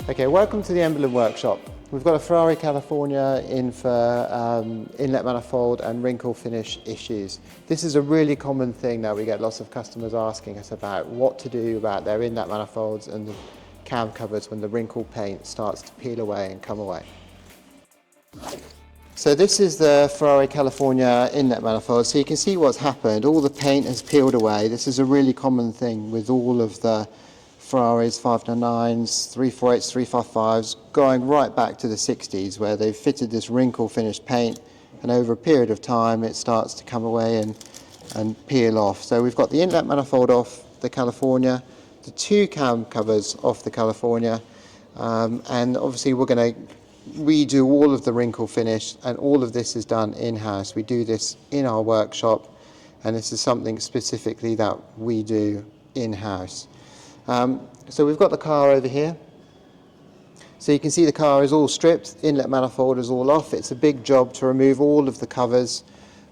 Okay, welcome to the Emblem Workshop. We've got a Ferrari California in for inlet manifold and wrinkle finish issues. This is a really common thing that we get lots of customers asking us about what to do about their inlet manifolds and the cam covers when the wrinkle paint starts to peel away and come away. So this is the Ferrari California inlet manifold. So you can see what's happened. All the paint has peeled away. This is a really common thing with all of the Ferraris, 599s, 348s, 355s, going right back to the 60s where they've fitted this wrinkle finished paint, and over a period of time it starts to come away and peel off. So we've got the inlet manifold off the California, the two cam covers off the California, and obviously we're going to redo all of the wrinkle finish, and all of this is done in-house. We do this in our workshop, and this is something specifically that we do in-house. So we've got the car over here. So you can see the car is all stripped, inlet manifold is all off. It's a big job to remove all of the covers,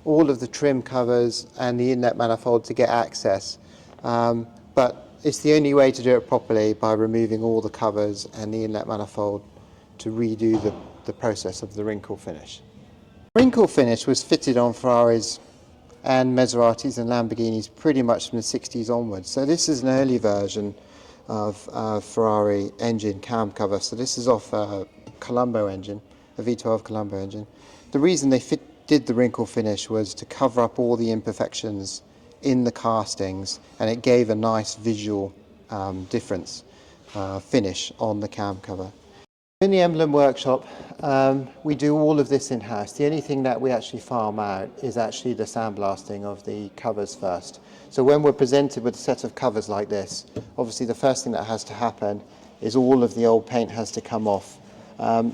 all of the trim covers and the inlet manifold to get access. But it's the only way to do it properly, by removing all the covers and the inlet manifold to redo the process of the wrinkle finish. Wrinkle finish was fitted on Ferraris and Maseratis and Lamborghinis pretty much from the 60s onwards. So this is an early version of Ferrari engine cam cover. So this is off a Colombo engine, a V12 Colombo engine. The reason they did the wrinkle finish was to cover up all the imperfections in the castings, and it gave a nice visual difference finish on the cam cover. In the Emblem Workshop, we do all of this in-house. The only thing that we actually farm out is actually the sandblasting of the covers first. So when we're presented with a set of covers like this, obviously the first thing that has to happen is all of the old paint has to come off. And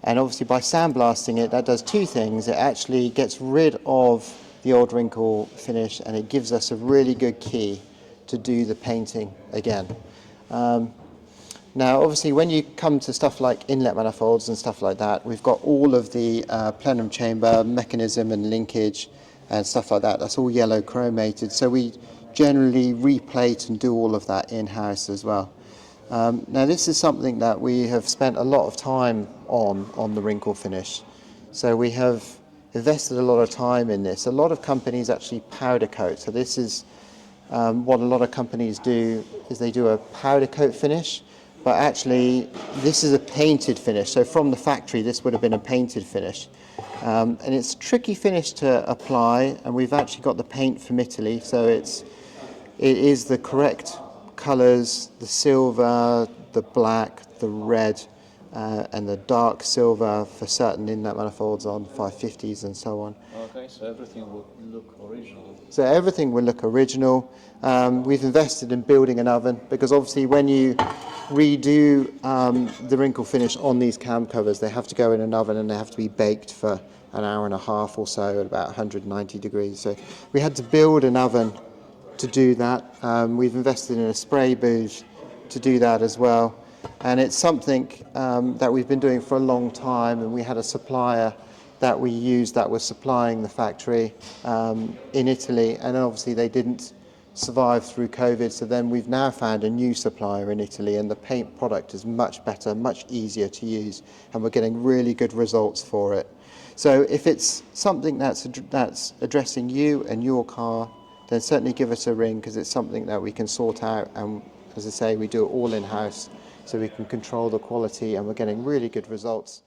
obviously by sandblasting it, that does two things. It actually gets rid of the old wrinkle finish, and it gives us a really good key to do the painting again. Now obviously when you come to stuff like inlet manifolds and stuff like that, we've got all of the plenum chamber mechanism and linkage and stuff like that. That's all yellow chromated, so we generally replate and do all of that in-house as well. Now this is something that we have spent a lot of time on the wrinkle finish. So we have invested a lot of time in this. A lot of companies actually powder coat. So this is what a lot of companies do, is they do a powder coat finish. But actually, this is a painted finish. So from the factory, this would have been a painted finish. And it's a tricky finish to apply, and we've actually got the paint from Italy. So it is the correct colours, the silver, the black, the red, and the dark silver for certain inlet manifolds on 550s and so on. Okay, so everything will look original. So everything will look original. We've invested in building an oven, because obviously when you redo the wrinkle finish on these cam covers, they have to go in an oven and they have to be baked for an hour and a half or so at about 190 degrees. So we had to build an oven to do that. We've invested in a spray booth to do that as well. And it's something that we've been doing for a long time, and we had a supplier that we used that was supplying the factory in Italy, and then obviously they didn't survive through COVID, so then we've now found a new supplier in Italy, and the paint product is much better, much easier to use, and we're getting really good results for it. So if it's something that's addressing you and your car, then certainly give us a ring, because it's something that we can sort out, and as I say, we do it all in-house, so we can control the quality, and we're getting really good results.